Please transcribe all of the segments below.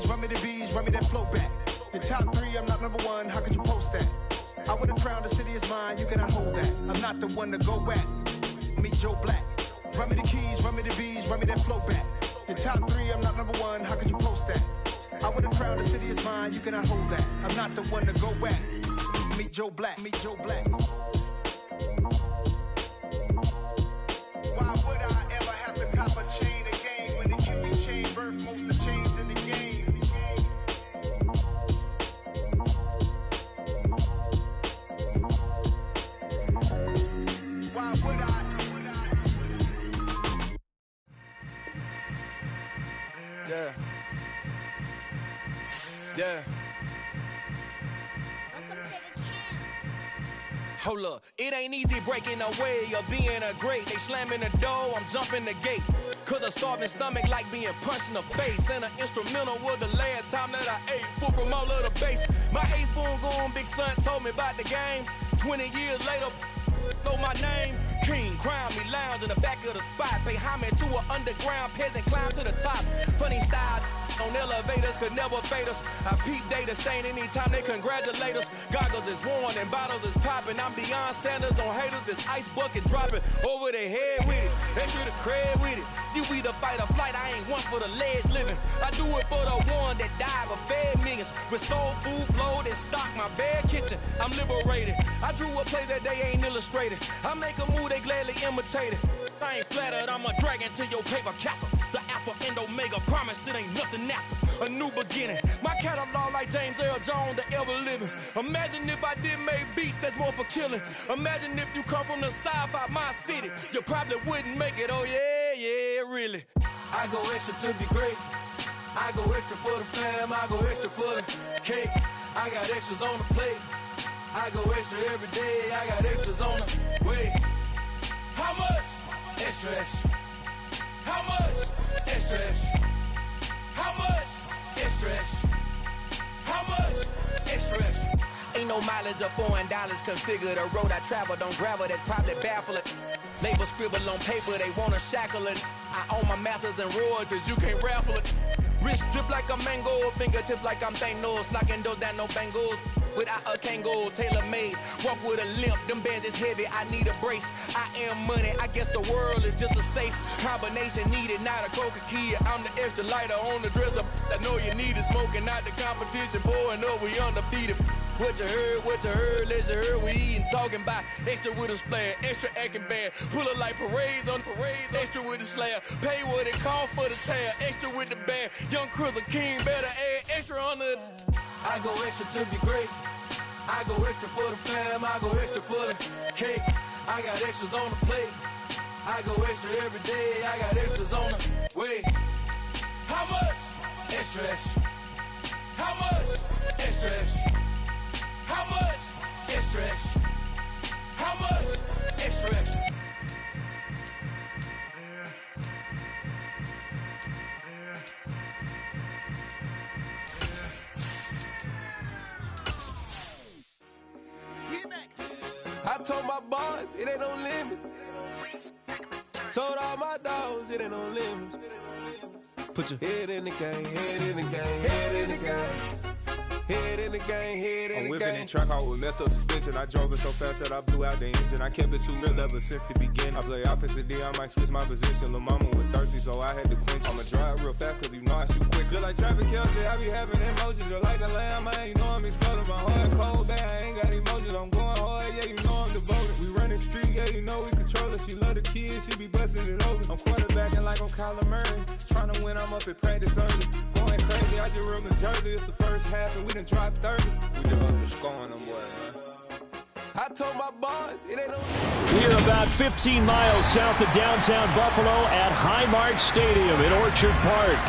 keys, run me the bees, run me that flow back. Your top 3, I'm not number 1, how could you post that? I would have crowned the city is mine, you cannot hold that. I'm not the one to go back. Meet Joe Black. Run me the keys, run me the bees, run me that flow back. Your top 3, I'm not number 1, how could you post that? I would have crowned the city is mine, you cannot hold that. I'm not the one to go back. Meet Joe Black, meet Joe Black. Why would I ever have to cop a chain again when the QB chain birth most of the chains in the game? Why would I? Yeah. Yeah. Hold up, it ain't easy breaking away or being a great. They slamming the door, I'm jumping the gate. Cause a starving stomach like being punched in the face. And an instrumental was the last time that I ate food from all of the base. My ace boom goon, big son told me about the game. 20 years later, know my name. King, crown me, lounge in the back of the spot. Pay homage to an underground peasant, climb to the top. Funny style on elevators could never fade us. I peep data stain anytime they congratulate us. Goggles is worn and bottles is popping. I'm beyond Sanders on haters, this ice bucket dropping over their head with it. Extra the cred with it. You either fight or flight, I ain't one for the ledge living. I do it for the one that died but fed millions. With soul food flowed and stocked my bare kitchen. I'm liberated. I drew a play that they ain't illustrated. I make a move they gladly imitated. I ain't flattered, I'm a dragon to your paper castle. The Alpha and Omega, promise it ain't nothing after. A new beginning. My catalog like James Earl Jones, the ever living. Imagine if I did make beats that's more for killing. Imagine if you come from the sci-fi, my city. You probably wouldn't make it, oh yeah, really. I go extra to be great. I go extra for the fam, I go extra for the cake. I got extras on the plate. I go extra every day, I got extras on the way. How much? Extra, extra. How much? Extra, extra. How much? Extra, extra. How much? Extra, extra. Ain't no mileage of $4 configure the road I travel. Don't gravel that probably baffle it. Label scribble on paper, they wanna shackle it. I own my masters and royalties, you can't raffle it. Wrist drip like a mango, fingertip like I'm Thanos. Knocking those down, no bangles. Without a Kango, tailor-made. Walk with a limp, them bands is heavy, I need a brace. I am money, I guess the world is just a safe combination needed, not a coca key. I'm the extra lighter on the dresser. I know you need it, smoking out the competition, pouring up, we undefeated. What you heard, let's you heard, we eating, talking about extra with a splash, extra acting bad, pull it like parades on parades, extra with the slab, pay what it cost for the tab, extra with the band, young Chris a king, better add extra on the. I go extra to be great. I go extra for the fam, I go extra for the cake. I got extras on the plate. I go extra every day, I got extras on the way. How much? Extra, extra. How much? Extra, extra. How much? Extra, extra. How much? Extra, extra. I told my boys, it ain't no limits. Told all my dogs, it ain't no limits. Put your head in the game, head in the game, head in the game. Head in the game, head in the game. I'm whipping in track, I was left up suspension. I drove it so fast that I blew out the engine. I kept it too real ever since the beginning. I play offensive D, I might switch my position. Lil' mama was thirsty, so I had to quench. I'ma drive real fast, cause you know I shoot quick. Just like Travis Kelce, I be having emotions. Just like the lamb, man, you know I'm exploding. My heart cold, bad, I ain't got emotions. I'm going hard, yeah, you know I'm devoted. We running street, yeah, you know we control it. She love the kids, she be busting it open. I'm quarterbacking like I'm Kyler Murray. Trying to win, I'm up at practice early. Going crazy, I just real the jersey. It's the first half, and we done dropped 30. We just up to scoring them, boy, man. I told my boys, it ain't no. We're about 15 miles south of downtown Buffalo at Highmark Stadium in Orchard Park.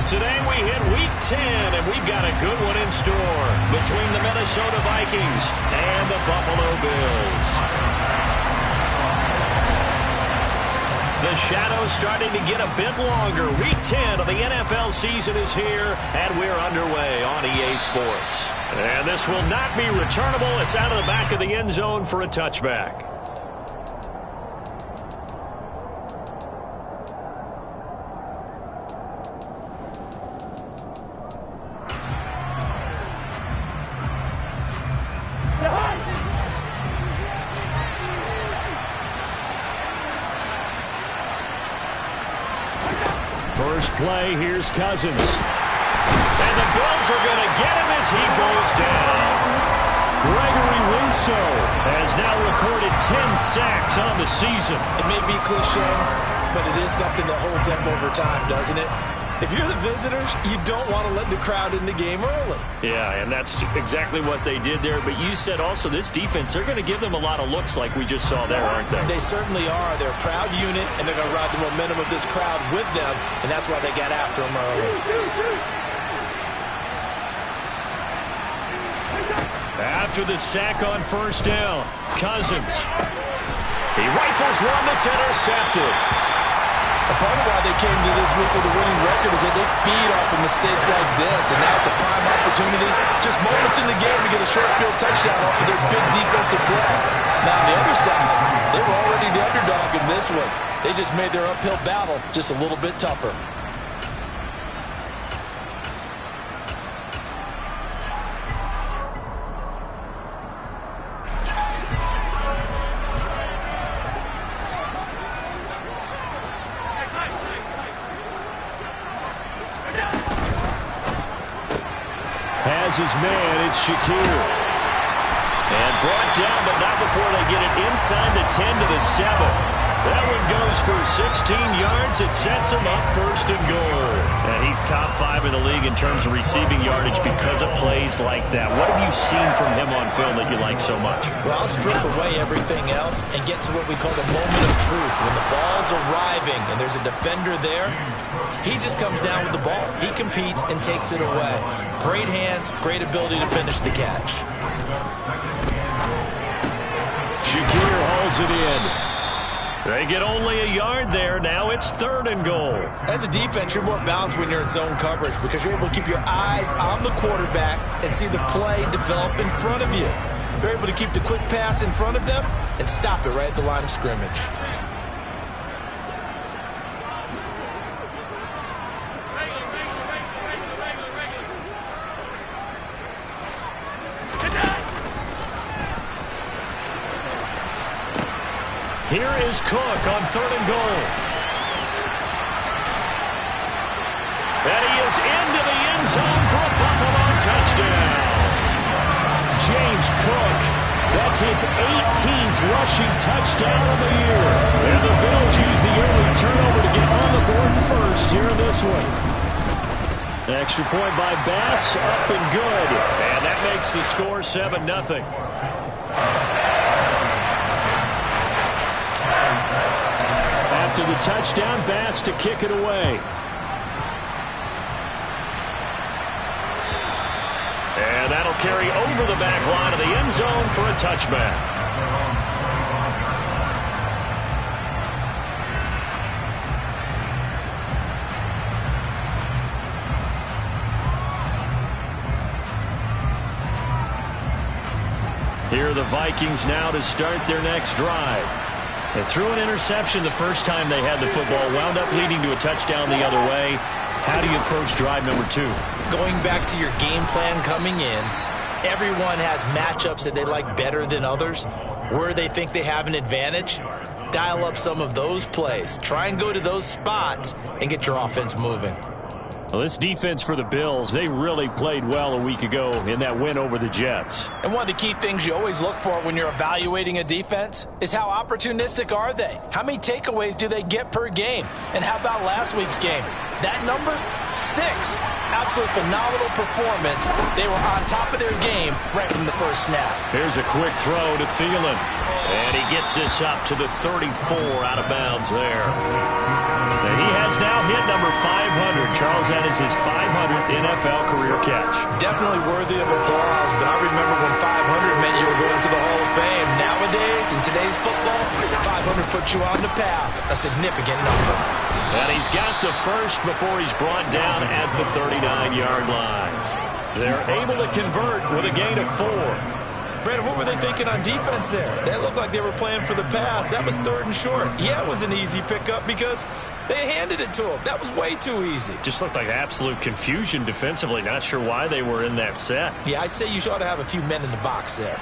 Today we hit Week 10, and we've got a good one in store between the Minnesota Vikings and the Buffalo Bills. The shadow's starting to get a bit longer. Week 10 of the NFL season is here, and we're underway on EA Sports. And this will not be returnable. It's out of the back of the end zone for a touchback. first play. Here's Cousins. And the Bills are going to get him as he goes down. Gregory Rousseau has now recorded 10 sacks on the season. It may be cliche, but it is something that holds up over time, doesn't it? If you're the visitors, you don't want to let the crowd in the game early. Yeah, and that's exactly what they did there. But you said also this defense, they're going to give them a lot of looks like we just saw there, aren't they? They certainly are. They're a proud unit, and they're going to ride the momentum of this crowd with them, and that's why they got after them early. After the sack on first down, Cousins. He rifles one that's intercepted. A part of why they came to this week with a winning record is that they feed off of mistakes like this, and now it's a prime opportunity, just moments in the game to get a short field touchdown off of their big defensive play. Now on the other side, they were already the underdog in this one. They just made their uphill battle just a little bit tougher. His man, it's Shakir. And brought down, but not before they get it inside the 10 to the 7. That one goes for 16 yards. It sets him up first and goal. And he's top 5 in the league in terms of receiving yardage because of plays like that. What have you seen from him on film that you like so much? Well, I'll strip away everything else and get to what we call the moment of truth. When the ball's arriving and there's a defender there, he just comes down with the ball. He competes and takes it away. Great hands, great ability to finish the catch. Shakir hauls it in. They get only a yard there. Now it's 3rd and goal. As a defense, you're more balanced when you're in zone coverage because you're able to keep your eyes on the quarterback and see the play develop in front of you. You're able to keep the quick pass in front of them and stop it right at the line of scrimmage. Here is Cook on 3rd and goal. And he is into the end zone for a Buffalo touchdown. James Cook, that's his 18th rushing touchdown of the year. And the Bills use the early turnover to get on the board first here in this one. Extra point by Bass, up and good. And that makes the score 7-0. After the touchdown, Bass to kick it away. And that'll carry over the back line of the end zone for a touchback. Here are the Vikings now to start their next drive. They threw an interception the first time they had the football, wound up leading to a touchdown the other way. How do you approach drive number 2? Going back to your game plan coming in, everyone has matchups that they like better than others. Where they think they have an advantage, dial up some of those plays. Try and go to those spots and get your offense moving. Well, this defense for the Bills, they really played well a week ago in that win over the Jets. And one of the key things you always look for when you're evaluating a defense is how opportunistic are they? How many takeaways do they get per game? And how about last week's game? That number? 6. Absolute phenomenal performance. They were on top of their game right from the first snap. Here's a quick throw to Thielen. And he gets this up to the 34 out of bounds there. And he has now hit number 500. Charles, that is his 500th NFL career catch. Definitely worthy of applause, but I remember when 500 meant you were going to the Hall of Fame. Nowadays, in today's football, 500 puts you on the path, a significant number. And he's got the first before he's brought down at the 39-yard line. They're able to convert with a gain of 4. Brandon, what were they thinking on defense there? They looked like they were playing for the pass. That was 3rd and short. Yeah, it was an easy pickup because they handed it to him. That was way too easy. Just looked like absolute confusion defensively. Not sure why they were in that set. Yeah, I'd say you ought to have a few men in the box there.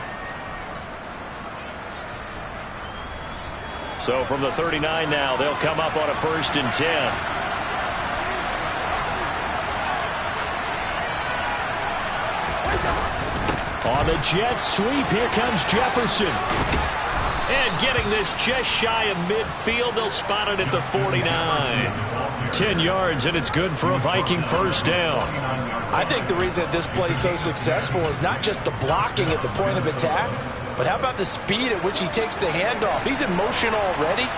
So from the 39 now, they'll come up on a 1st and 10. On the jet sweep, here comes Jefferson. And getting this just shy of midfield, they'll spot it at the 49. 10 yards, and it's good for a Viking first down. I think the reason that this play is so successful is not just the blocking at the point of attack, but how about the speed at which he takes the handoff? He's in motion already,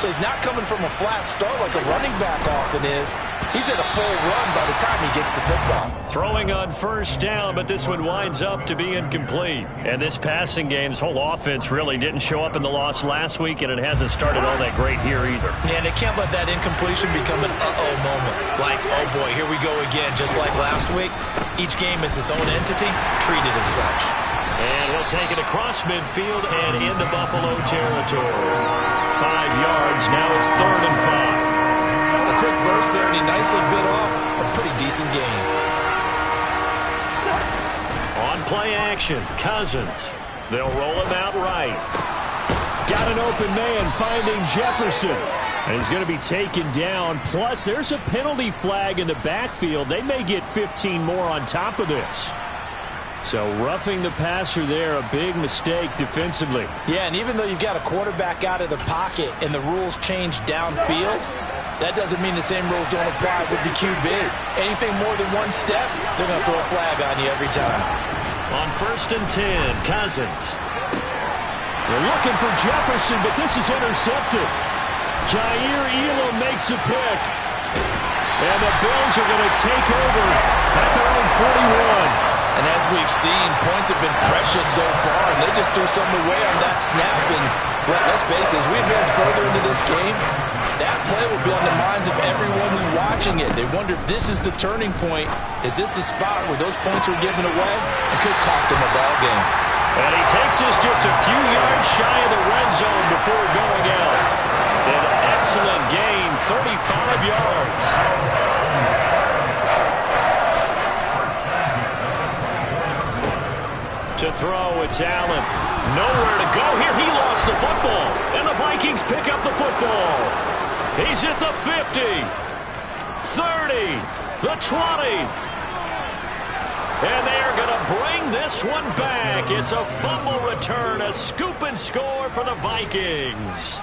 so he's not coming from a flat start like a running back often is. He's at a full run by the time he gets the football. Throwing on first down, but this one winds up to be incomplete. And this passing game's whole offense really didn't show up in the loss last week, and it hasn't started all that great here either. Yeah, they can't let that incompletion become an uh-oh moment. Like, oh boy, here we go again, just like last week. Each game is its own entity, treated as such. And he'll take it across midfield and into Buffalo territory. 5 yards, now it's 3rd and 5. A quick burst there, and he nicely bit off a pretty decent gain. On play action, Cousins. They'll roll him out right. Got an open man finding Jefferson. And he's going to be taken down. Plus, there's a penalty flag in the backfield. They may get 15 more on top of this. So roughing the passer there, a big mistake defensively. Yeah, and even though you've got a quarterback out of the pocket and the rules change downfield, that doesn't mean the same rules don't apply with the QB. Anything more than one step, they're going to throw a flag on you every time. On 1st and 10, Cousins. They're looking for Jefferson, but this is intercepted. Jair Elam makes a pick. And the Bills are going to take over at their own 41. And as we've seen, points have been precious so far, and they just threw something away on that snap. And let's face it, as we advance further into this game, that play will be on the minds of everyone who's watching it. They wonder if this is the turning point. Is this the spot where those points were given away? It could cost him a ball game. And he takes us just a few yards shy of the red zone before going out. An excellent gain, 35 yards. To throw, it's Allen. Nowhere to go here. He lost the football. And the Vikings pick up the football. He's at the 50, 30, the 20. And they are going to bring this one back. It's a fumble return, a scoop and score for the Vikings.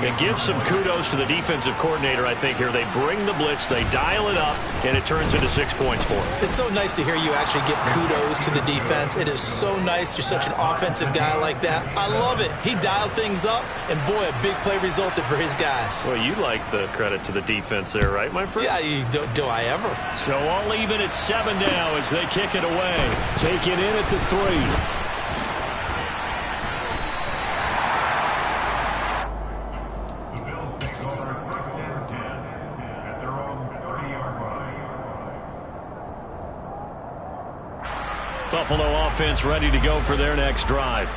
It gives some kudos to the defensive coordinator, I think, here. They bring the blitz, they dial it up, and it turns into 6 points for them. It's so nice to hear you actually give kudos to the defense. It is so nice. You're such an offensive guy like that. I love it. He dialed things up, and boy, a big play resulted for his guys. Well, you like the credit to the defense there, right, my friend? Yeah, do I ever? So all even at 7 now as they kick it away. Take it in at the 3. Buffalo offense ready to go for their next drive.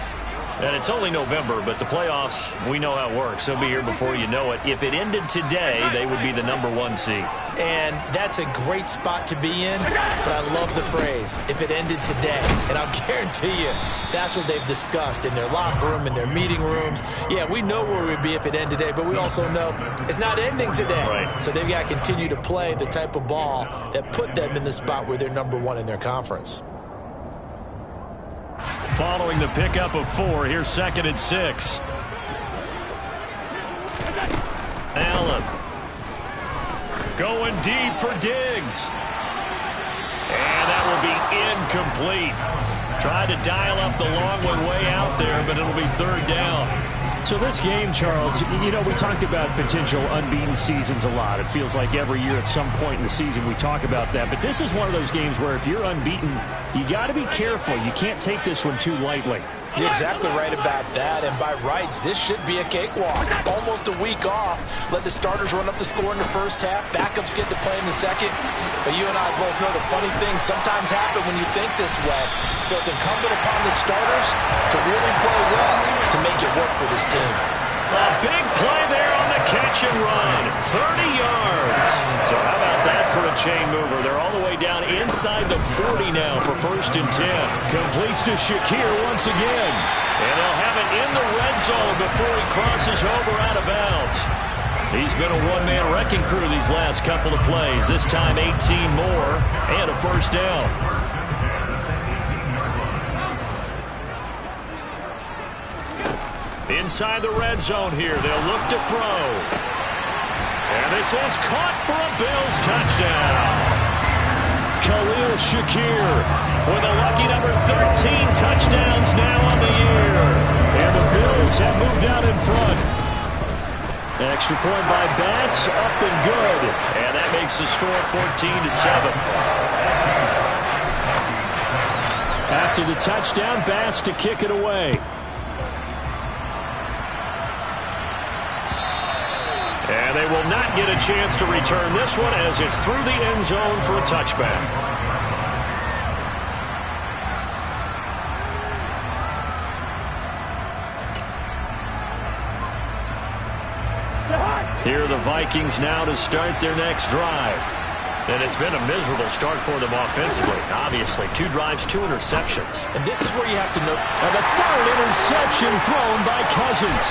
And it's only November, but the playoffs, we know how it works. They'll be here before you know it. If it ended today, they would be the #1 seed. And that's a great spot to be in, but I love the phrase, if it ended today. And I'll guarantee you, that's what they've discussed in their locker room, in their meeting rooms. Yeah, we know where we'd be if it ended today, but we also know it's not ending today. Right. So they've got to continue to play the type of ball that put them in the spot where they're #1 in their conference. Following the pickup of 4, here's 2nd and 6. Allen going deep for Diggs. And that will be incomplete. Tried to dial up the long one way out there, but it'll be 3rd down. So this game, Charles, you know, we talked about potential unbeaten seasons a lot. It feels like every year at some point in the season we talk about that. But this is one of those games where if you're unbeaten, you got to be careful. You can't take this one too lightly. You're exactly right about that, and by rights, this should be a cakewalk. Almost a week off. Let the starters run up the score in the first half. Backups get to play in the second. But you and I both know the funny things sometimes happen when you think this way. So it's incumbent upon the starters to really play well to make it work for this team. A big play there on the catch and run. 30 yards. So how about that for a chain mover? They're all the way down inside the 40 now for 1st and 10. Completes to Shakir once again. And they'll have it in the red zone before he crosses over out of bounds. He's been a one-man wrecking crew these last couple of plays. This time 18 more and a 1st down. Inside the red zone here. They'll look to throw. And this is caught for a Bills touchdown. Khalil Shakir with a lucky number 13 touchdowns now on the year. And the Bills have moved out in front. Extra point by Bass, up and good. And that makes the score 14-7. After the touchdown, Bass to kick it away. And they will not get a chance to return this one as it's through the end zone for a touchback. Here are the Vikings now to start their next drive. And it's been a miserable start for them offensively. Obviously, 2 drives, 2 interceptions. And this is where you have to know. And the 3rd interception thrown by Cousins.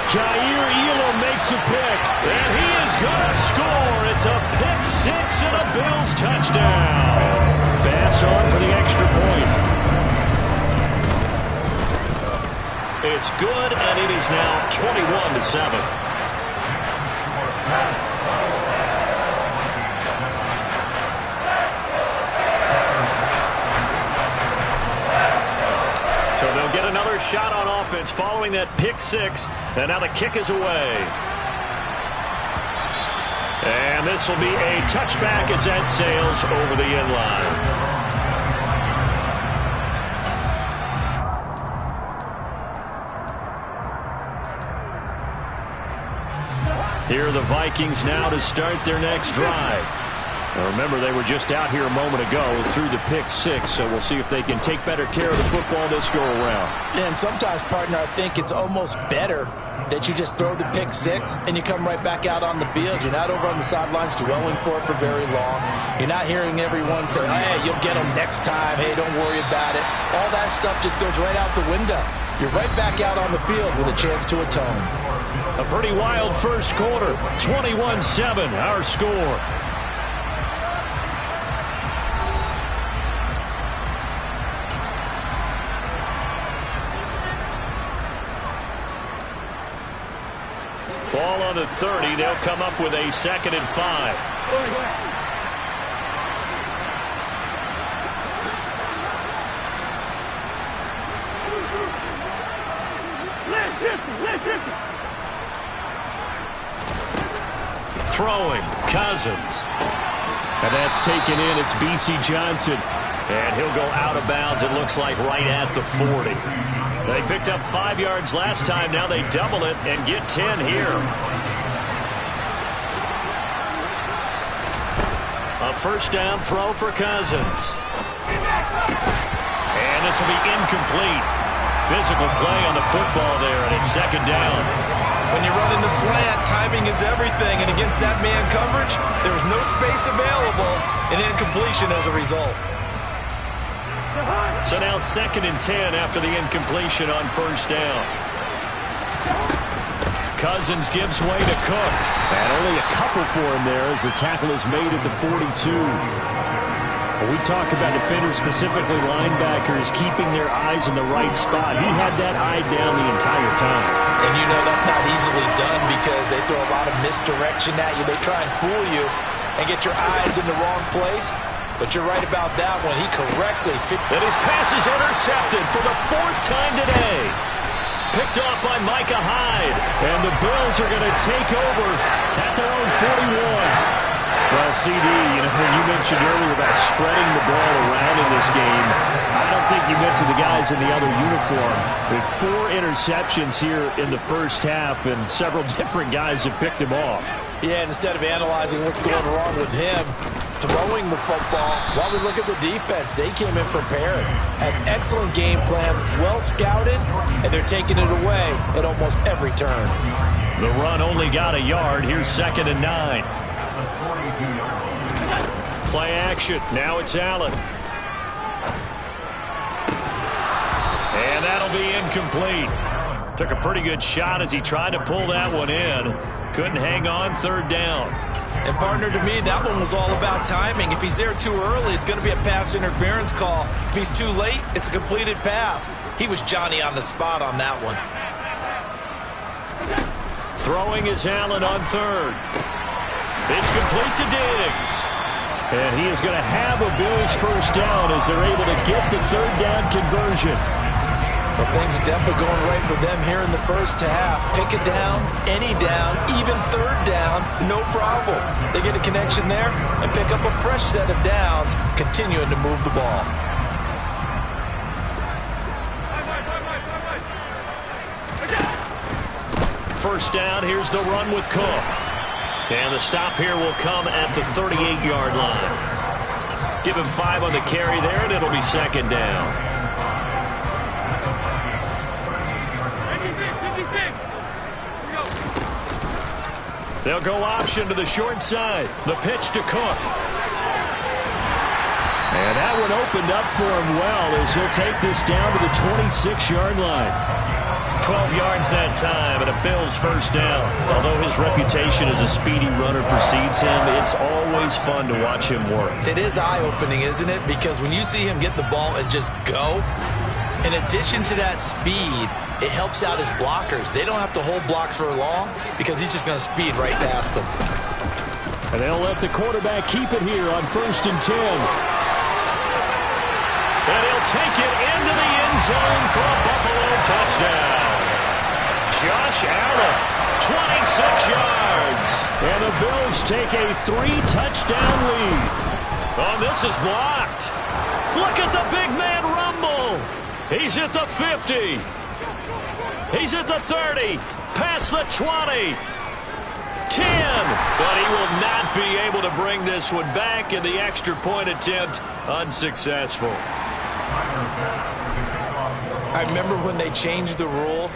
Jair Elam makes a pick, and he is going to score. It's a pick 6 and a Bills touchdown. Bass on for the extra point. It's good, and it is now 21-7. So they'll get another shot on offense following that pick 6. And now the kick is away. And this will be a touchback as that sails over the end line. Here are the Vikings now to start their next drive. Now remember, they were just out here a moment ago through the pick 6, so we'll see if they can take better care of the football this go around. Yeah, and sometimes, partner, I think it's almost better that you just throw the pick 6 and you come right back out on the field. You're not over on the sidelines dwelling for it for very long. You're not hearing everyone say, hey, you'll get them next time. Hey, don't worry about it. All that stuff just goes right out the window. You're right back out on the field with a chance to atone. A pretty wild first quarter. 21-7, our score. Ball on the 30. They'll come up with a 2nd and 5. Throwing, Cousins. And that's taken in. It's B.C. Johnson. And he'll go out of bounds, it looks like, right at the 40. They picked up 5 yards last time. Now they double it and get 10 here. A first down throw for Cousins. And this will be incomplete. Physical play on the football there, and it's 2nd down. When you run into slant, timing is everything. And against that man coverage, there was no space available, and incompletion as a result. So now 2nd and 10 after the incompletion on first down. Cousins gives way to Cook. And only a couple for him there as the tackle is made at the 42. When we talk about defenders, specifically linebackers, keeping their eyes in the right spot, he had that eye down the entire time. And you know that's not easily done because they throw a lot of misdirection at you. They try and fool you and get your eyes in the wrong place. But you're right about that one. He correctly fit. And his pass is intercepted for the 4th time today. Picked off by Micah Hyde. And the Bills are going to take over at their own 41. Well, CD, when you mentioned earlier about spreading the ball around in this game, I don't think you mentioned the guys in the other uniform. With 4 interceptions here in the first half, and several different guys have picked him off. Yeah, instead of analyzing what's going wrong with him, throwing the football, while we look at the defense, they came in prepared. Had excellent game plan, well scouted, and they're taking it away at almost every turn. The run only got a yard. Here's 2nd and 9. Play action. Now it's Allen. And that'll be incomplete. Took a pretty good shot as he tried to pull that one in. Couldn't hang on. 3rd down. And partner, to me, that one was all about timing. If he's there too early, it's going to be a pass interference call. If he's too late, it's a completed pass. He was Johnny on the spot on that one. Throwing is Allen on third. It's complete to Diggs. And he is going to have a Bills first down as they're able to get the third down conversion. Well, things are definitely going right for them here in the first half. Pick a down, any down, even third down, no problem. They get a connection there and pick up a fresh set of downs, continuing to move the ball. First down, here's the run with Cook. And the stop here will come at the 38-yard line. Give him 5 on the carry there, and it'll be second down. They'll go option to the short side. The pitch to Cook. And that one opened up for him well as he'll take this down to the 26-yard line. 12 yards that time and a Bills first down. Although his reputation as a speedy runner precedes him, it's always fun to watch him work. It is eye-opening, isn't it? Because when you see him get the ball and just go, in addition to that speed, it helps out his blockers. They don't have to hold blocks for long because he's just going to speed right past them. And they'll let the quarterback keep it here on 1st and 10. And he'll take it into the end zone for a Buffalo touchdown. Josh Allen, 26 yards. And the Bills take a 3-touchdown lead. Oh, this is blocked. Look at the big man rumble. He's at the 50. He's at the 30. Past the 20. 10. But he will not be able to bring this one back, and the extra point attempt unsuccessful. I remember when they changed the rule,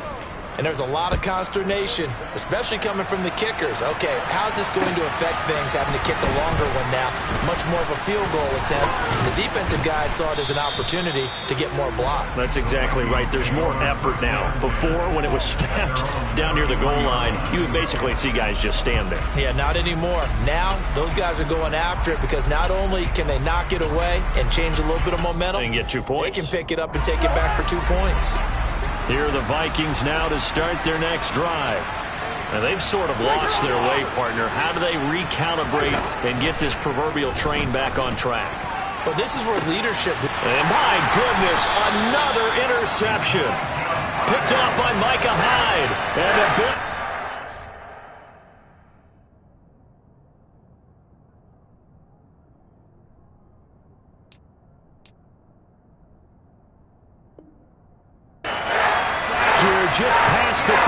and there was a lot of consternation, especially coming from the kickers. Okay, how's this going to affect things, having to kick a longer one now? Much more of a field goal attempt. The defensive guys saw it as an opportunity to get more block. That's exactly right. There's more effort now. Before, when it was snapped down near the goal line, you would basically see guys just stand there. Yeah, not anymore. Now, those guys are going after it because not only can they knock it away and change a little bit of momentum, they can get 2 points. They can pick it up and take it back for 2 points. Here are the Vikings now to start their next drive. And they've sort of lost their way, partner. How do they recalibrate and get this proverbial train back on track? Well, this is where leadership... And my goodness, another interception. Picked off by Micah Hyde. And a bit... just past the 35.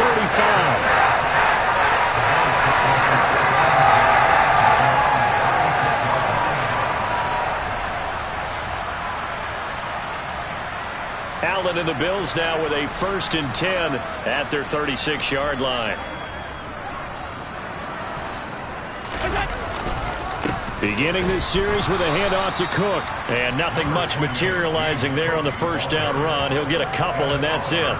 Allen and the Bills now with a 1st and 10 at their 36-yard line. Beginning this series with a handoff to Cook. And nothing much materializing there on the first down run. He'll get a couple, and that's it.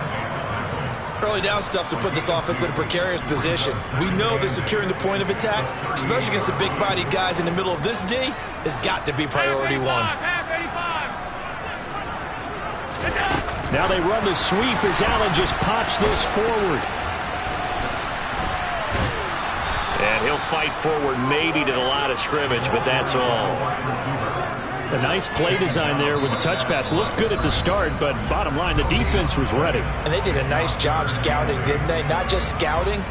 Early down stuff to put this offense in a precarious position. We know that securing the point of attack, especially against the big-bodied guys in the middle of this D, has got to be priority one. Now they run the sweep as Allen just pops this forward. And he'll fight forward maybe to the line of scrimmage, but that's all. A nice play design there with the touch pass. Looked good at the start, but bottom line, the defense was ready. And they did a nice job scouting, didn't they? Not just scouting,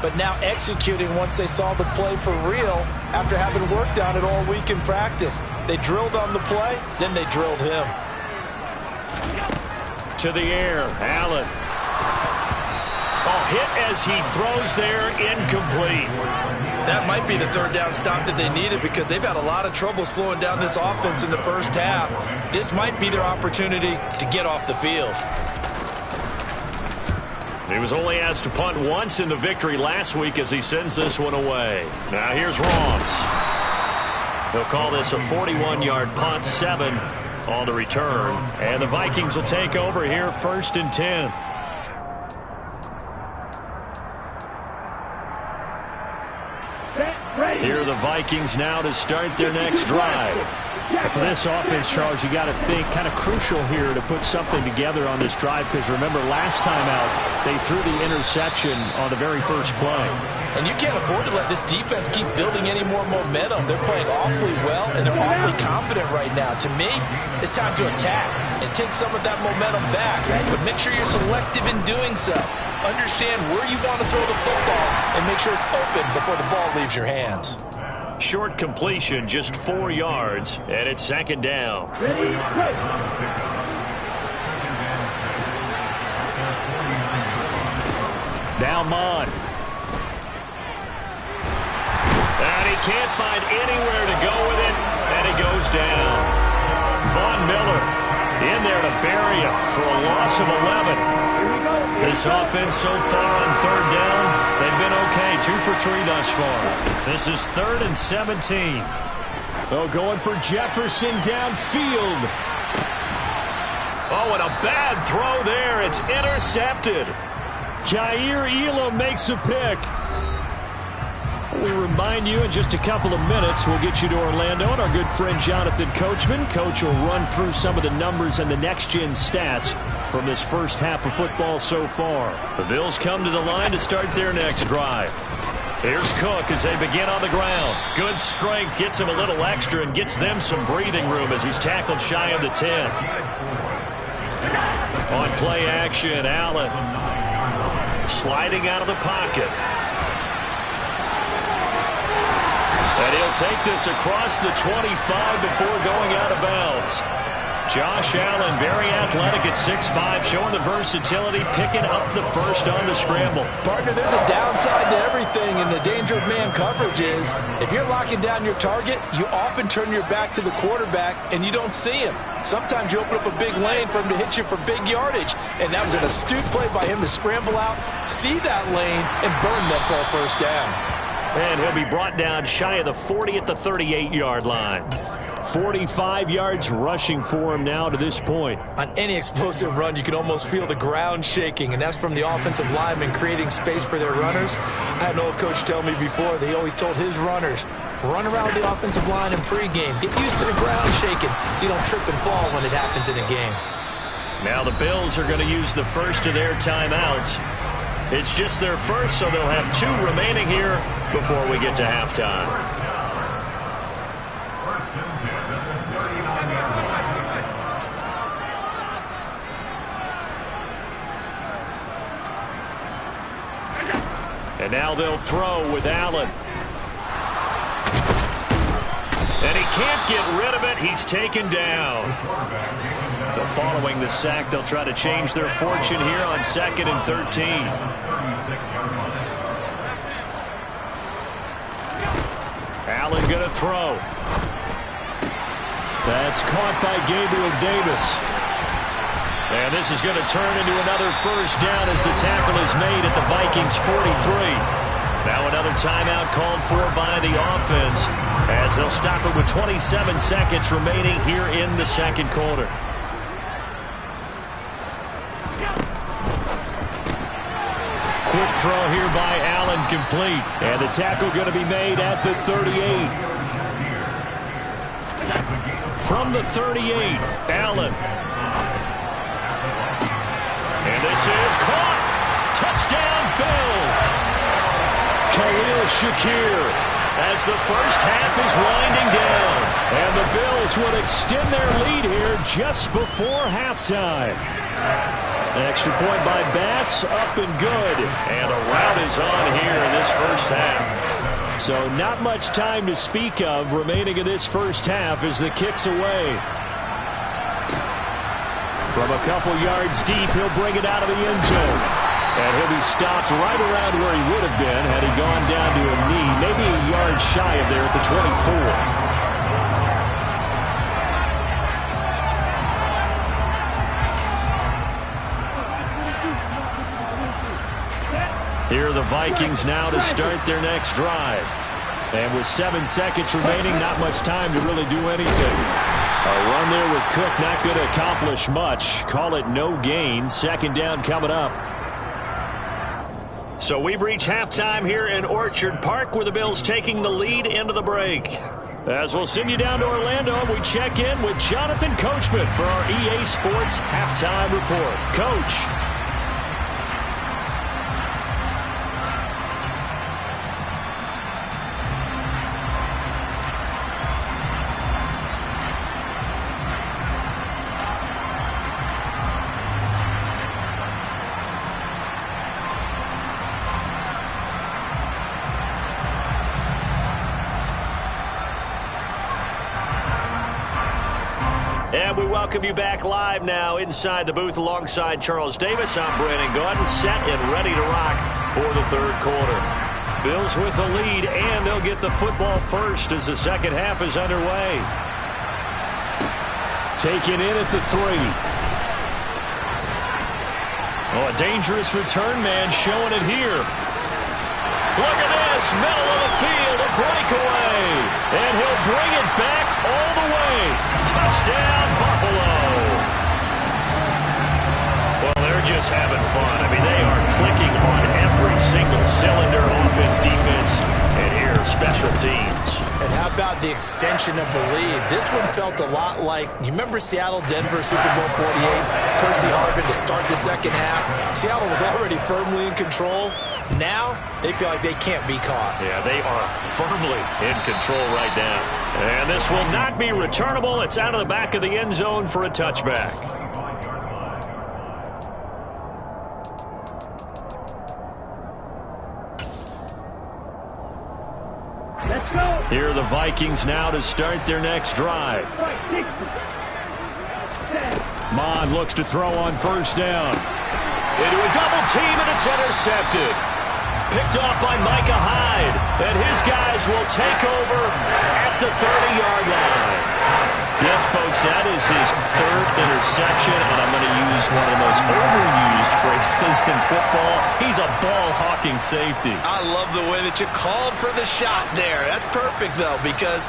but now executing once they saw the play for real after having worked on it all week in practice. They drilled on the play, then they drilled him. To the air, Allen. Oh, hit as he throws there, incomplete. That might be the third down stop that they needed because they've had a lot of trouble slowing down this offense in the first half. This might be their opportunity to get off the field. He was only asked to punt once in the victory last week as he sends this one away. Now here's Ross. They'll call this a 41-yard punt, 7 on the return. And the Vikings will take over here, 1st and 10. Set. Here are the Vikings now to start their next drive. For this offense, Charles, you got to think kind of crucial here to put something together on this drive, because remember last time out they threw the interception on the very first play. And you can't afford to let this defense keep building any more momentum. They're playing awfully well, and they're awfully confident right now. To me, it's time to attack and take some of that momentum back. But make sure you're selective in doing so. Understand where you want to throw the football and make sure it's open before the ball leaves your hands. Short completion, just 4 yards, and it's second down. Now Mon. And he can't find anywhere to go with it, and he goes down. Von Miller in there to bury him for a loss of 11. This offense so far on third down, they've been okay. 2 for 3 thus far. This is 3rd and 17. Oh, going for Jefferson downfield. Oh, and a bad throw there. It's intercepted. Jair Elam makes a pick. We remind you in just a couple of minutes, we'll get you to Orlando and our good friend Jonathan Coachman. Coach will run through some of the numbers and the next-gen stats from this first half of football so far. The Bills come to the line to start their next drive. Here's Cook as they begin on the ground. Good strength, gets him a little extra and gets them some breathing room as he's tackled shy of the 10. On play action, Allen sliding out of the pocket. And he'll take this across the 25 before going out of bounds. Josh Allen, very athletic at 6'5", showing the versatility, picking up the first on the scramble. Partner, there's a downside to everything, and the danger of man coverage is if you're locking down your target, you often turn your back to the quarterback and you don't see him. Sometimes you open up a big lane for him to hit you for big yardage, and that was an astute play by him to scramble out, see that lane, and burn them for a first down. And he'll be brought down shy of the 40 at the 38-yard line. 45 yards rushing for him now to this point. On any explosive run, you can almost feel the ground shaking, and that's from the offensive linemen creating space for their runners. I had an old coach tell me before, they always told his runners, run around the offensive line in pregame. Get used to the ground shaking so you don't trip and fall when it happens in a game. Now the Bills are going to use the first of their timeouts. It's just their first, so they'll have 2 remaining here before we get to halftime. And now they'll throw with Allen. And he can't get rid of it. He's taken down. So following the sack, they'll try to change their fortune here on 2nd and 13. Allen going to throw. That's caught by Gabriel Davis. And this is going to turn into another first down as the tackle is made at the Vikings 43. Now another timeout called for by the offense as they'll stop it with 27 seconds remaining here in the second quarter. Quick throw here by Allen, complete. And the tackle going to be made at the 38. From the 38, Allen. And this is caught. Touchdown, Bills. Khalil Shakir as the first half is winding down. And the Bills will extend their lead here just before halftime. Extra point by Bass, up and good. And a rout is on here in this first half. So not much time to speak of remaining in this first half as the kick's away. From a couple yards deep, he'll bring it out of the end zone. And he'll be stopped right around where he would have been had he gone down to a knee, maybe a yard shy of there at the 24. Here are the Vikings now to start their next drive. And with 7 seconds remaining, not much time to really do anything. A run there with Cook not going to accomplish much. Call it no gain. Second down coming up. So we've reached halftime here in Orchard Park with the Bills taking the lead into the break. As we'll send you down to Orlando, we check in with Jonathan Coachman for our EA Sports Halftime Report. Coach. And we welcome you back live now inside the booth alongside Charles Davis. I'm Brandon Gordon, set and ready to rock for the third quarter. Bills with the lead, and they'll get the football first as the second half is underway. Taken in at the 3. Oh, a dangerous return man showing it here. Look at this, middle of the field, a breakaway. And he'll bring it back all the way. Touchdown, Buffalo. Well, they're just having fun. I mean, they are clicking on every single cylinder, offense, defense, and here, special teams. And how about the extension of the lead? This one felt a lot like, you remember Seattle-Denver Super Bowl 48? Percy Harvin to start the second half. Seattle was already firmly in control. Now, they feel like they can't be caught. Yeah, they are firmly in control right now. And this will not be returnable. It's out of the back of the end zone for a touchback. Let's go. Here are the Vikings now to start their next drive. Mon looks to throw on first down. Into a double team, and it's intercepted. Picked off by Micah Hyde, and his guys will take over at the 30-yard line. Yes, folks, that is his third interception, and I'm going to use one of the most overused phrases in football. He's a ball-hawking safety. I love the way that you called for the shot there. That's perfect, though, because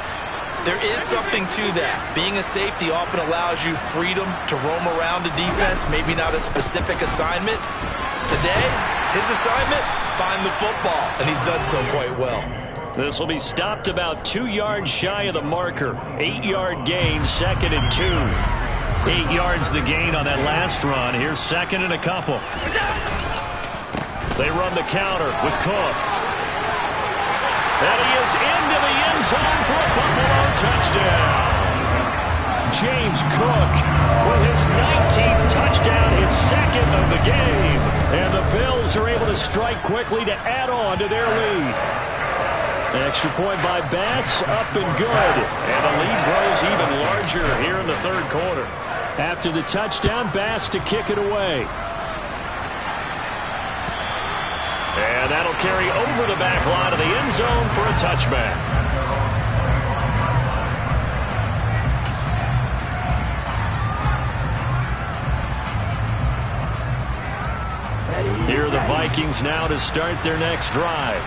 there is something to that. Being a safety often allows you freedom to roam around a defense, maybe not a specific assignment. Today, his assignment, find the football, and he's done so quite well. This will be stopped about 2 yards shy of the marker. 8-yard gain, second and 2. 8 yards the gain on that last run. Here's second and a couple. They run the counter with Cook. And he is into the end zone for a Buffalo touchdown. James Cook with his 19th touchdown, his second of the game. And the Bills are able to strike quickly to add on to their lead. Extra point by Bass, up and good. And the lead grows even larger here in the third quarter. After the touchdown, Bass to kick it away. And that'll carry over the back line of the end zone for a touchback. Here are the Vikings now to start their next drive.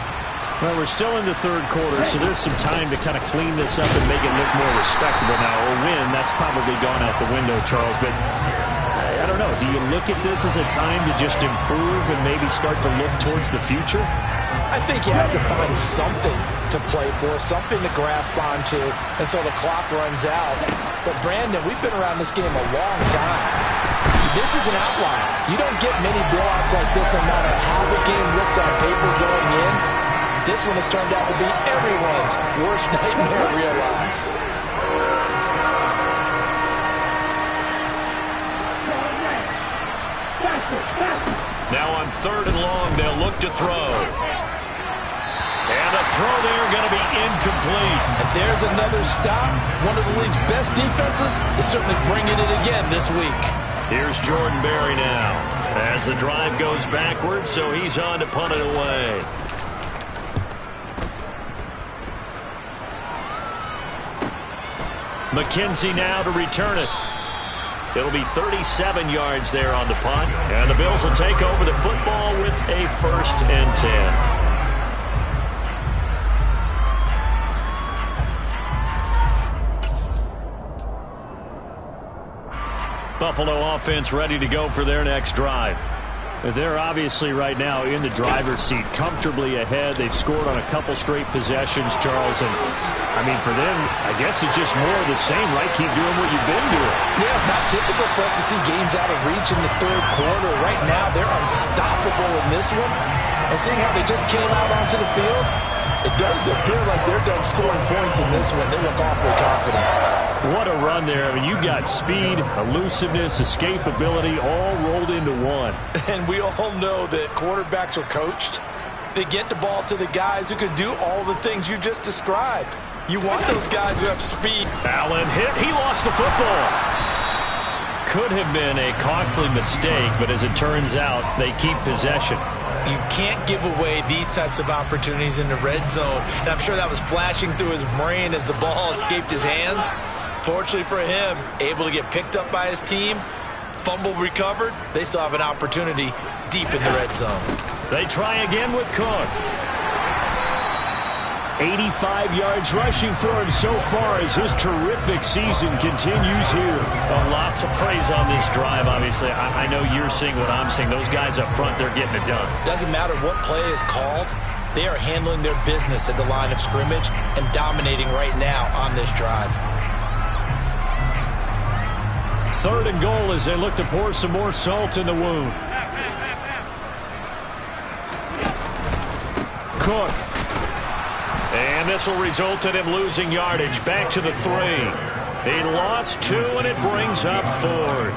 Well, we're still in the third quarter, so there's some time to kind of clean this up and make it look more respectable now. Or win, that's probably gone out the window, Charles. But I don't know. Do you look at this as a time to just improve and maybe start to look towards the future? I think you have to find something to play for, something to grasp onto until the clock runs out. But, Brandon, we've been around this game a long time. This is an outlier. You don't get many blowouts like this no matter how the game looks on paper going in. This one has turned out to be everyone's worst nightmare realized. Now on third and long, they'll look to throw. And the throw there going to be incomplete. And there's another stop. One of the league's best defenses is certainly bringing it again this week. Here's Jordan Berry now as the drive goes backwards, so he's on to punt it away. McKenzie now to return it. It'll be 37 yards there on the punt, and the Bills will take over the football with a 1st and 10. Buffalo offense ready to go for their next drive. They're obviously right now in the driver's seat, comfortably ahead. They've scored on a couple straight possessions, Charles. And, I mean, for them, I guess it's just more of the same, right? Keep doing what you've been doing. Yeah, it's not typical for us to see games out of reach in the third quarter. Right now, they're unstoppable in this one. And seeing how they just came out onto the field, it does appear like they're done scoring points in this one. They look awfully confident. What a run there. I mean, you got speed, elusiveness, escapability all rolled into one. And we all know that quarterbacks are coached. They get the ball to the guys who can do all the things you just described. You want those guys who have speed. Allen hit. He lost the football. Could have been a costly mistake, but as it turns out, they keep possession. You can't give away these types of opportunities in the red zone. And I'm sure that was flashing through his brain as the ball escaped his hands. Fortunately for him, able to get picked up by his team, fumble recovered. They still have an opportunity deep in the red zone. They try again with Cook. 85 yards rushing for him so far as his terrific season continues here. A lot to praise on this drive, obviously. I know you're seeing what I'm seeing. Those guys up front, they're getting it done. Doesn't matter what play is called. They are handling their business at the line of scrimmage and dominating right now on this drive. 3rd and goal as they look to pour some more salt in the wound. Cook. And this will result in him losing yardage. Back to the 3. He lost 2, and it brings up 4th.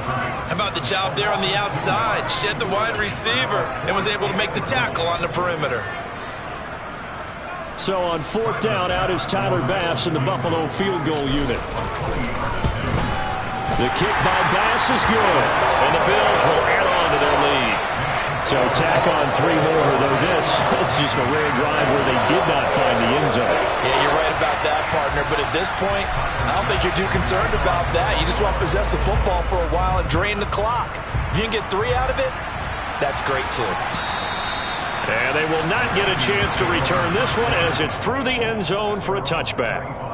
How about the job there on the outside? Shed the wide receiver and was able to make the tackle on the perimeter. So on 4th down, out is Tyler Bass in the Buffalo field goal unit. The kick by Bass is good, and the Bills will add on to their lead. So tack on 3 more, though it's just a rare drive where they did not find the end zone. Yeah, you're right about that, partner. But at this point, I don't think you're too concerned about that. You just want to possess the football for a while and drain the clock. If you can get 3 out of it, that's great too. And they will not get a chance to return this one as it's through the end zone for a touchback.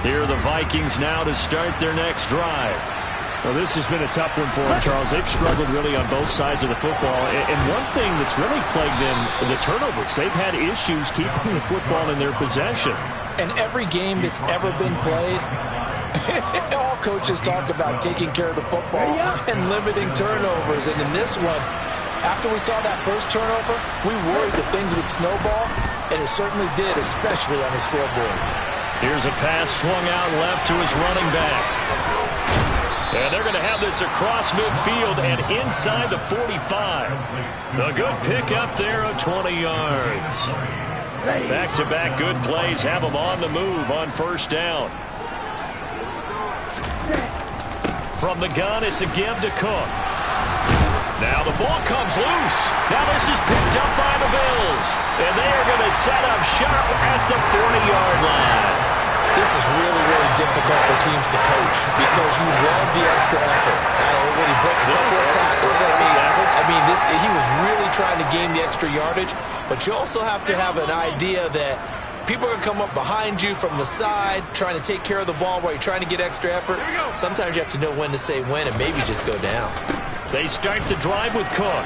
Here are the Vikings now to start their next drive. Well, this has been a tough one for them, Charles. They've struggled really on both sides of the football. And one thing that's really plagued them, the turnovers. They've had issues keeping the football in their possession. And every game that's ever been played, all coaches talk about taking care of the football and limiting turnovers. And in this one, after we saw that first turnover, we worried that things would snowball, and it certainly did, especially on the scoreboard. Here's a pass swung out left to his running back. And they're going to have this across midfield and inside the 45. A good pickup there of 20 yards. Back-to-back good plays have them on the move on 1st down. From the gun, it's a give to Cook. Now the ball comes loose. Now this is picked up by the Bills. And they are going to set up shop at the 40-yard line. This is really, really difficult for teams to coach because you love the extra effort. When he broke a couple of tackles, he was really trying to gain the extra yardage. But you also have to have an idea that people are going to come up behind you from the side, trying to take care of the ball while you're trying to get extra effort. Sometimes you have to know when to say when and maybe just go down. They start the drive with Cook.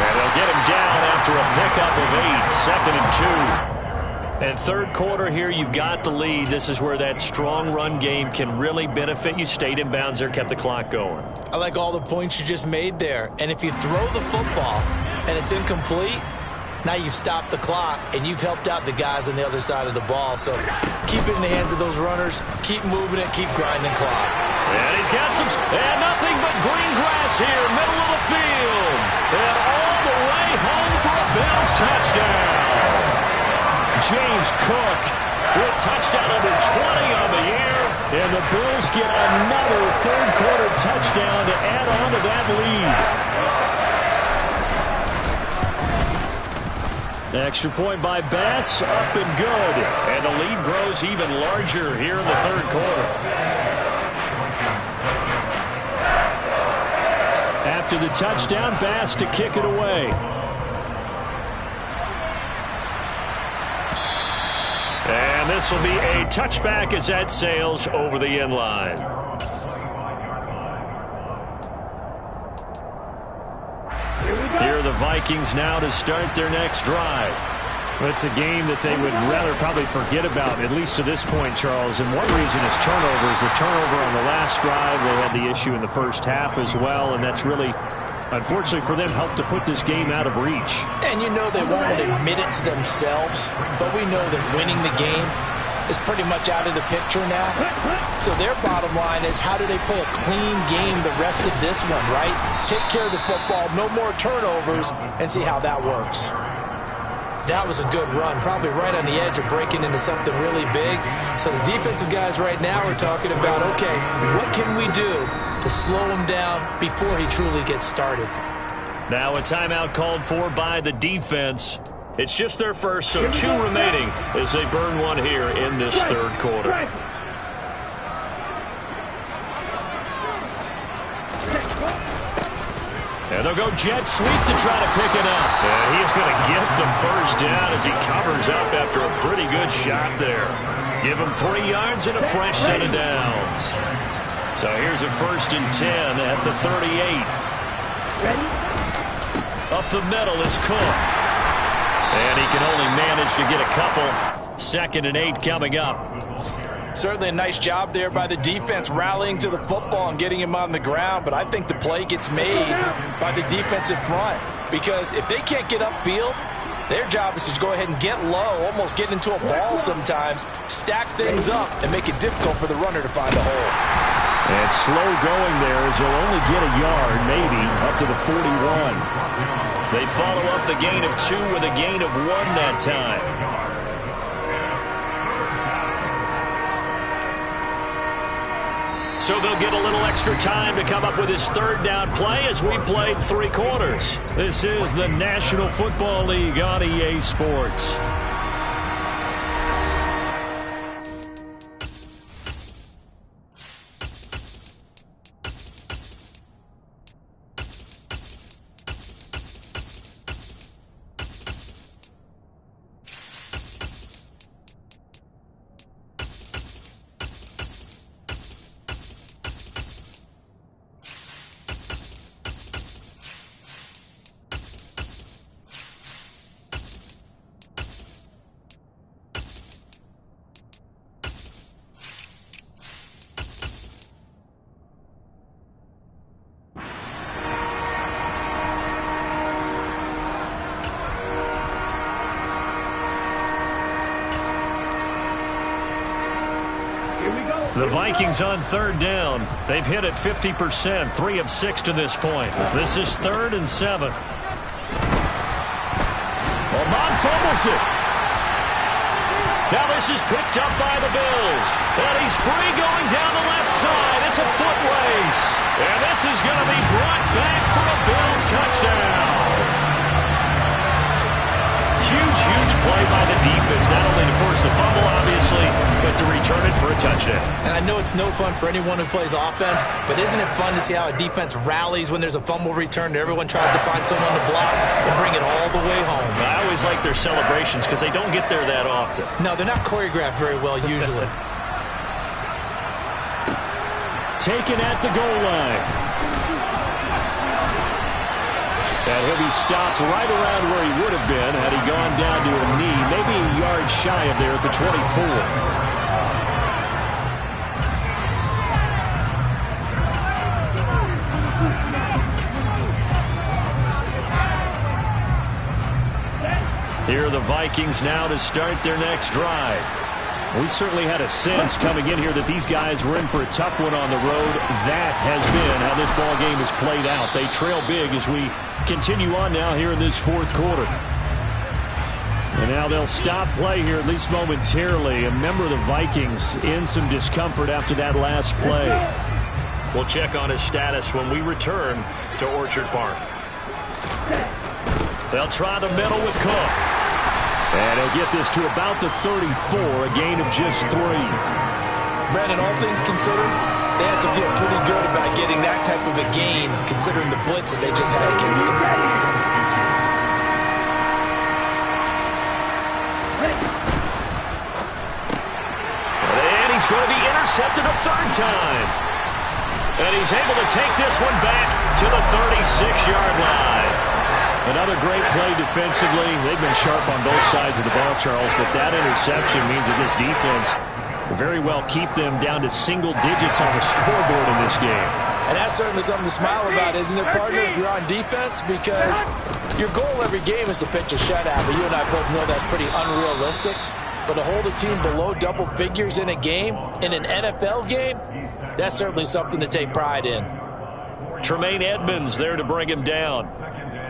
And they'll get him down after a pickup of 8, 2nd and 2. And 3rd quarter here, you've got the lead. This is where that strong run game can really benefit you. Stayed in bounds there, kept the clock going. I like all the points you just made there. And if you throw the football and it's incomplete, now you've stopped the clock and you've helped out the guys on the other side of the ball. So keep it in the hands of those runners. Keep moving it. Keep grinding clock. And he's got some, and nothing but green grass here, middle of the field. And all the way home for a Bills touchdown. James Cook with touchdown number 20 on the year. And the Bills get another 3rd quarter touchdown to add on to that lead. Extra point by Bass, up and good. And the lead grows even larger here in the third quarter. After the touchdown, Bass to kick it away. And this will be a touchback as that sails over the end line. Here are the Vikings now to start their next drive. It's a game that they would rather probably forget about, at least to this point, Charles. And one reason is turnovers. The turnover on the last drive, they had the issue in the first half as well, and that's really, unfortunately for them, helped to put this game out of reach. And you know they won't admit it to themselves, but we know that winning the game is pretty much out of the picture now. So their bottom line is, how do they play a clean game the rest of this one, right? Take care of the football, no more turnovers, and see how that works. That was a good run, probably right on the edge of breaking into something really big. So the defensive guys right now are talking about, okay, what can we do to slow him down before he truly gets started? Now a timeout called for by the defense. It's just their first, so 2 remaining as they burn one here in this third quarter. And they'll go jet sweep to try to pick it up. And he's going to get the first down as he covers up after a pretty good shot there. Give him 3 yards and a fresh set of downs. So here's a 1st and 10 at the 38. Up the middle is Cook. And he can only manage to get a couple. 2nd and 8 coming up. Certainly a nice job there by the defense rallying to the football and getting him on the ground, but I think the play gets made by the defensive front, because if they can't get upfield, their job is to go ahead and get low, almost get into a ball sometimes, stack things up, and make it difficult for the runner to find a hole. And slow going there as he'll only get a yard, maybe, up to the 41. They follow up the gain of 2 with a gain of 1 that time. So they'll get a little extra time to come up with his 3rd down play as we played 3 quarters. This is the National Football League on EA Sports. The Vikings on 3rd down. They've hit it 50%, 3 of 6 to this point. This is 3rd and 7. Lamont fumbles it. Now this is picked up by the Bills. And he's free going down the left side. It's a foot race. And this is going to be brought back for a Bills touchdown. Huge play by the defense, not only to force the fumble, obviously, but to return it for a touchdown. And I know it's no fun for anyone who plays offense, but isn't it fun to see how a defense rallies when there's a fumble return and everyone tries to find someone to block and bring it all the way home? I always like their celebrations because they don't get there that often. No, they're not choreographed very well usually. Taken at the goal line. And he'll be stopped right around where he would have been had he gone down to a knee, maybe a yard shy of there at the 24. Here are the Vikings now to start their next drive. We certainly had a sense coming in here that these guys were in for a tough one on the road. That has been how this ball game has played out. They trail big as we continue on now here in this 4th quarter. And now they'll stop play here, at least momentarily. A member of the Vikings in some discomfort after that last play. We'll check on his status when we return to Orchard Park. They'll try the middle with Cook. And he'll get this to about the 34, a gain of just 3. Brandon, all things considered, they have to feel pretty good about getting that type of a gain, considering the blitz that they just had against them. And he's going to be intercepted a third time. And he's able to take this one back to the 36-yard line. Another great play defensively. They've been sharp on both sides of the ball, Charles, but that interception means that this defense will very well keep them down to single digits on the scoreboard in this game. And that's certainly something to smile about, isn't it, partner, if you're on defense? Because your goal every game is to pitch a shutout, but you and I both know that's pretty unrealistic. But to hold a team below double figures in a game, in an NFL game, that's certainly something to take pride in. Tremaine Edmonds there to bring him down.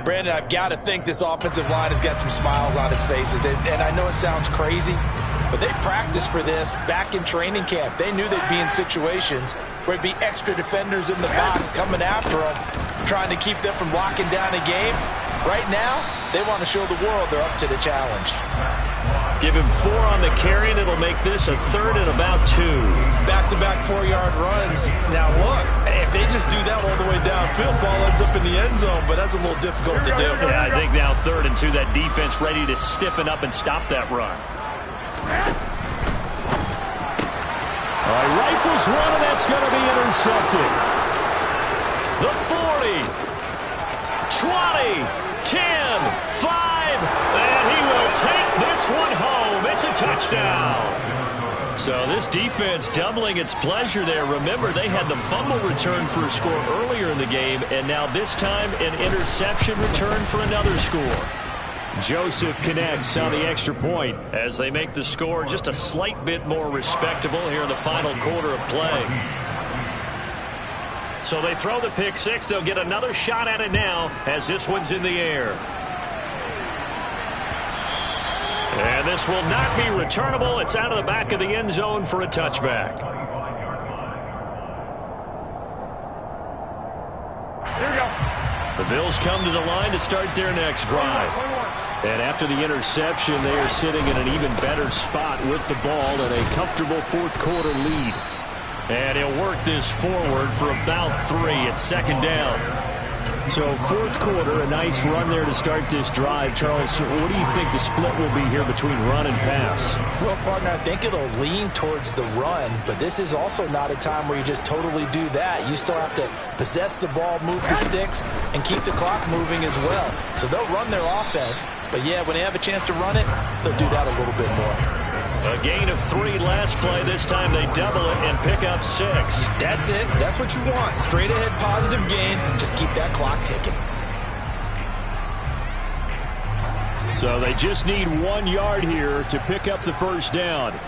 Brandon, I've got to think this offensive line has got some smiles on its faces. And I know it sounds crazy, but they practiced for this back in training camp. They knew they'd be in situations where it'd be extra defenders in the box coming after them, trying to keep them from locking down a game. Right now, they want to show the world they're up to the challenge. Give him 4 on the carry, and it'll make this a 3rd and about 2. Back-to-back 4-yard runs. Now, look, if they just do that all the way downfield, ball ends up in the end zone, but that's a little difficult to do. Yeah, I think now 3rd and 2, that defense ready to stiffen up and stop that run. All right, rifles one, and that's going to be intercepted. The 40, 20, 10, 5, and he will take this one home. It's a touchdown. So this defense doubling its pleasure there. Remember, they had the fumble return for a score earlier in the game, and now this time an interception return for another score. Joseph connects on the extra point as they make the score just a slight bit more respectable here in the final quarter of play. So they throw the pick six. They'll get another shot at it now as this one's in the air. And this will not be returnable. It's out of the back of the end zone for a touchback. Here we go. The Bills come to the line to start their next drive. And after the interception, they are sitting in an even better spot with the ball and a comfortable fourth quarter lead. And he'll work this forward for about 3 at second down. So fourth quarter, a nice run there to start this drive. Charles, what do you think the split will be here between run and pass? Well, partner, I think it'll lean towards the run, but this is also not a time where you just totally do that. You still have to possess the ball, move the sticks, and keep the clock moving as well. So they'll run their offense, but yeah, when they have a chance to run it, they'll do that a little bit more. A gain of 3 last play. This time they double it and pick up 6. That's it. That's what you want. Straight ahead positive gain. Just keep that clock ticking. So they just need 1 yard here to pick up the first down.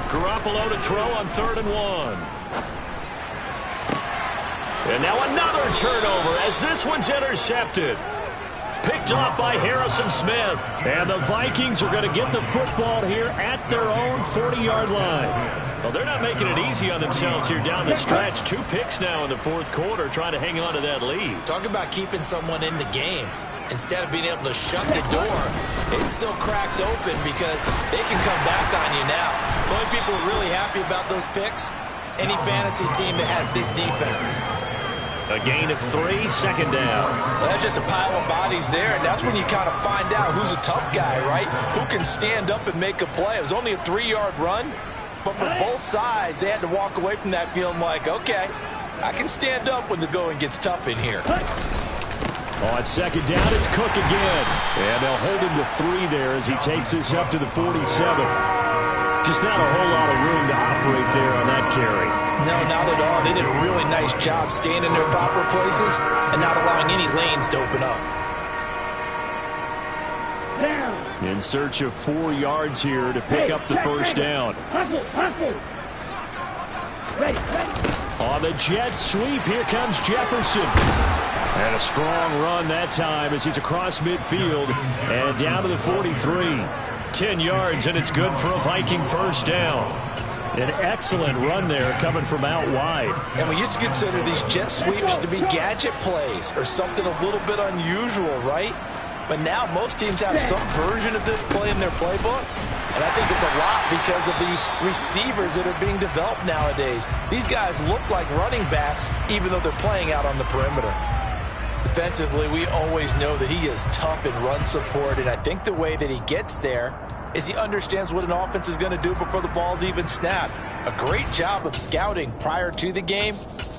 Garoppolo to throw on 3rd and 1. And now another turnover as this one's intercepted. Picked off by Harrison Smith. And the Vikings are going to get the football here at their own 40-yard line. Well, they're not making it easy on themselves here down the stretch. 2 picks now in the fourth quarter trying to hang on to that lead. Talk about keeping someone in the game. Instead of being able to shut the door, it's still cracked open because they can come back on you now. The only people really happy about those picks, any fantasy team that has this defense. A gain of 3, second down. Well, that's just a pile of bodies there, and that's when you kind of find out who's a tough guy, right? Who can stand up and make a play. It was only a 3-yard run, but for both sides, they had to walk away from that feeling like, okay, I can stand up when the going gets tough in here. On second down, it's Cook again. And they'll hold him to 3 there as he takes this up to the 47. Just not a whole lot of room to operate there on that carry. No, not at all. They did a really nice job staying in their proper places and not allowing any lanes to open up. In search of 4 yards here to pick up the first down. On the jet sweep, here comes Jefferson. And a strong run that time as he's across midfield and down to the 43. 10 yards, and it's good for a Viking first down. An excellent run there coming from out wide. And we used to consider these jet sweeps to be gadget plays or something a little bit unusual, right? But now most teams have some version of this play in their playbook. And I think it's a lot because of the receivers that are being developed nowadays. These guys look like running backs even though they're playing out on the perimeter. Defensively, we always know that he is tough in run support, and I think the way that he gets there is he understands what an offense is going to do before the ball's even snapped. A great job of scouting prior to the game,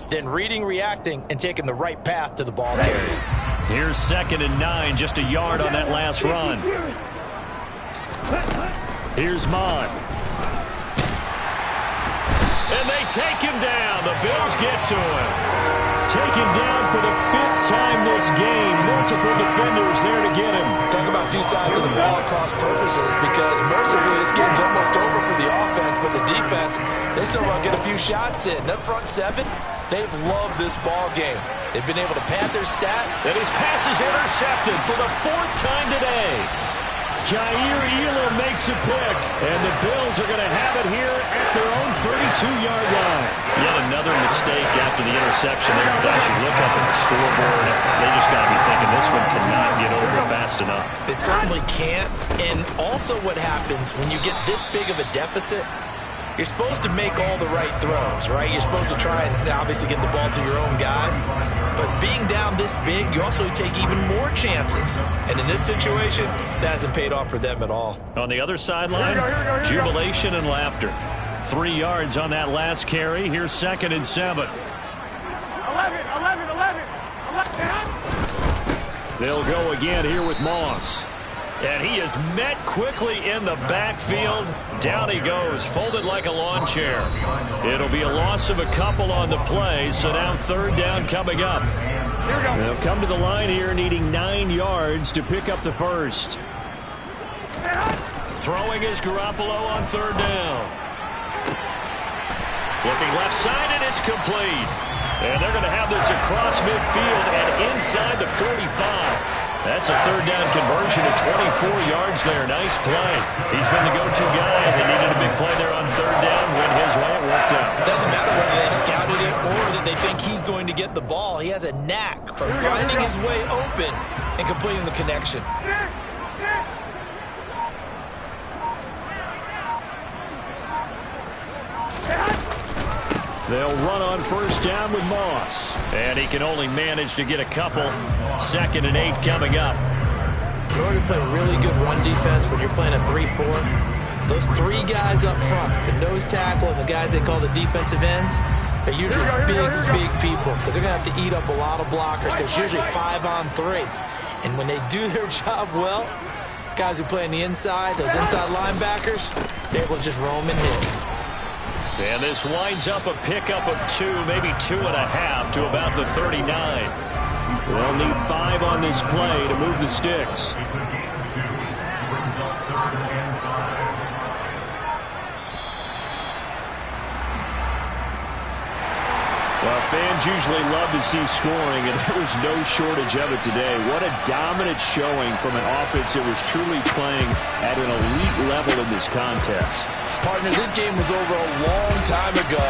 then reading, reacting, and taking the right path to the ball carrier. Here's 2nd and 9, just a yard on that last run. Here's Mond. And they take him down. The Bills get to him. Taken down for the 5th time this game. Multiple defenders there to get him. Talk about two sides of the ball across purposes, because mercifully this game's almost over for the offense, but the defense, they still want to get a few shots in. That front 7, they've loved this ball game. They've been able to pad their stat. And his pass is intercepted for the 4th time today. Jair Elam makes a pick, and the Bills are going to have it here at their own 32-yard line. Yet another mistake after the interception there. As you look up at the scoreboard, they just got to be thinking this one cannot get over fast enough. It certainly can't. And also what happens when you get this big of a deficit, you're supposed to make all the right throws, right? You're supposed to try and obviously get the ball to your own guys. But being down this big, you also take even more chances. And in this situation, that hasn't paid off for them at all. On the other sideline, jubilation and laughter. 3 yards on that last carry. Here's 2nd and 7. 11. They'll go again here with Moss. And he is met quickly in the backfield. Down he goes, folded like a lawn chair. It'll be a loss of a couple on the play, so now 3rd down coming up. They'll come to the line here needing 9 yards to pick up the first. Throwing is Garoppolo on 3rd down. Looking left side, and it's complete. And they're going to have this across midfield and inside the 45. That's a 3rd down conversion of 24 yards there. Nice play. He's been the go-to guy. They needed a big play there on 3rd down. Went his way. It worked out. Doesn't matter whether they scouted it or that they think he's going to get the ball. He has a knack for finding his way open and completing the connection. They'll run on 1st down with Moss. And he can only manage to get a couple. 2nd and 8 coming up. In order to play really good run defense when you're playing a 3-4, those 3 guys up front, the nose tackle and the guys they call the defensive ends, they're usually big people because they're going to have to eat up a lot of blockers because it's usually 5-on-3. And when they do their job well, guys who play on the inside, those inside linebackers, they're able to just roam and hit. And this winds up a pickup of 2, maybe 2.5 to about the 39. They'll need 5 on this play to move the sticks. Well, fans usually love to see scoring, and there was no shortage of it today. What a dominant showing from an offense that was truly playing at an elite level in this contest. Partner, this game was over a long time ago,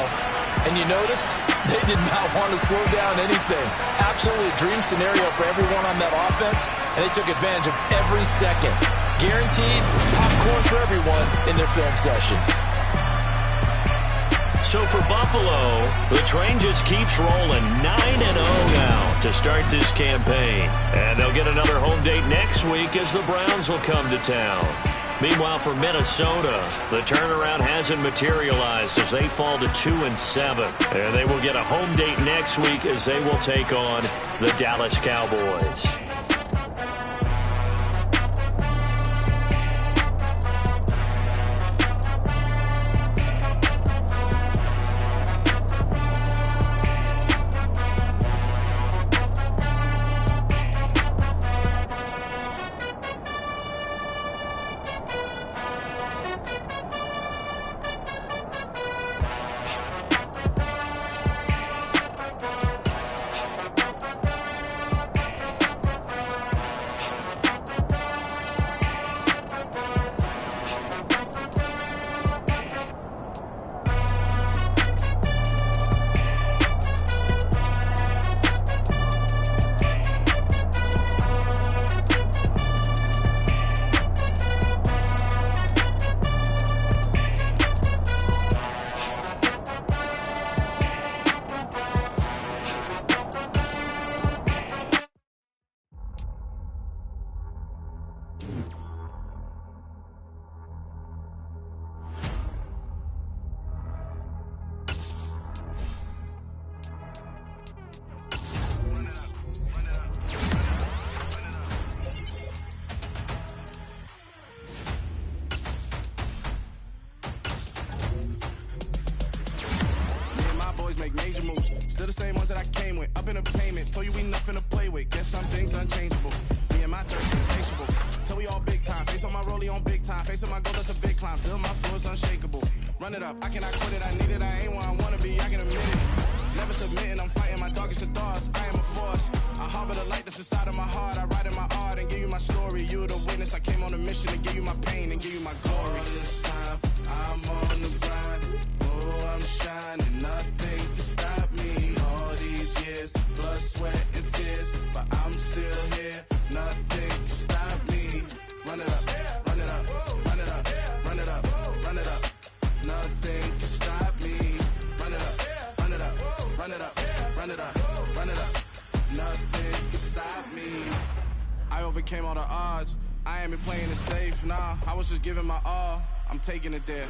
and you noticed they did not want to slow down anything. Absolutely a dream scenario for everyone on that offense, and they took advantage of every second. Guaranteed popcorn for everyone in their film session. So for Buffalo, the train just keeps rolling. 9-0 now to start this campaign. And they'll get another home date next week as the Browns will come to town. Meanwhile, for Minnesota, the turnaround hasn't materialized as they fall to 2-7. And they will get a home date next week as they will take on the Dallas Cowboys. make major moves. Still the same ones that I came with. Up in the payment, told you we nothing to play with. Guess some things unchangeable. Me and my thirst insatiable. So we all big time. Face on my rollie on big time. Facing my goal, that's a big climb. Still my flow is unshakable. Run it up, I cannot quit it. I need it, I ain't where I wanna be, I can admit it. Never submitting, I'm fighting my darkest of thoughts. I am a force. I harbor the light that's inside of my heart. I write in my art and give you my story. You the witness, I came on a mission to give you my pain and give you my glory. All this time, I'm on the grind. Oh, I'm shining, nothing can stop me. All these years, blood, sweat, and tears, but I'm still here. Nothing can stop me. Run it up, run it up, run it up, run it up, run it up. Nothing can stop me. Run it up, run it up, run it up, run it up, run it up. Nothing can stop me. I overcame all the odds. I ain't been playing it safe, nah. I was just giving my all. I'm taking it there.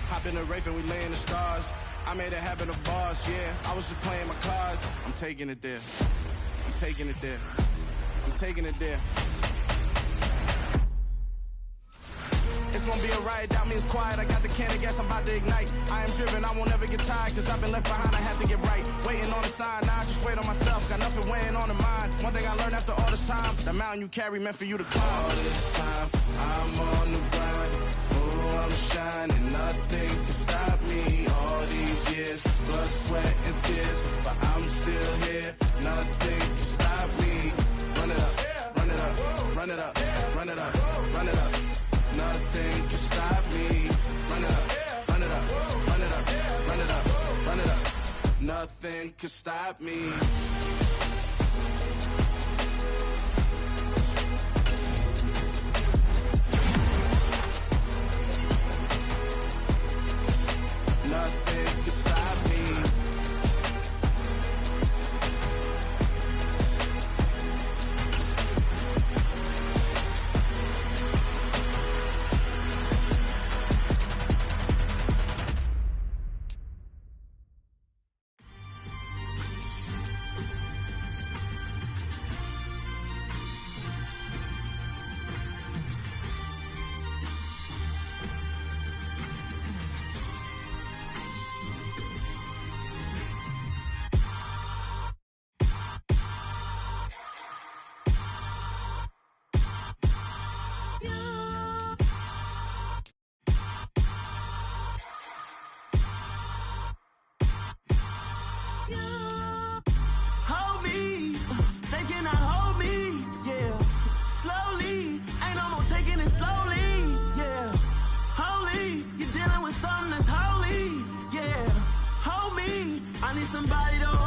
Hop in the Wraith and we lay in the stars. I made it happen, the boss, yeah. I was just playing my cards. I'm taking it there. I'm taking it there. I'm taking it there. It's gonna be a riot, doubt me it's quiet. I got the can of gas, I'm about to ignite. I am driven, I won't ever get tired, cause I've been left behind, I have to get right. Waiting on the sign, now I just wait on myself. Got nothing weighing on the mind. One thing I learned after all this time, the mountain you carry meant for you to climb. All this time, I'm on the grind. Oh, I'm shining, nothing can stop me. All these years, blood, sweat, and tears, but I'm still here. Nothing can stop me. Run it up, run it up, run it up, run it up, run it up. Nothing can stop me. Run it up, run it up, run it up, run it up, run it up. Nothing can stop me. Nothing can stop me. Hold me, they cannot hold me, yeah. Slowly, ain't no more taking it slowly, yeah. Holy, you're dealing with something that's holy, yeah. Hold me, I need somebody to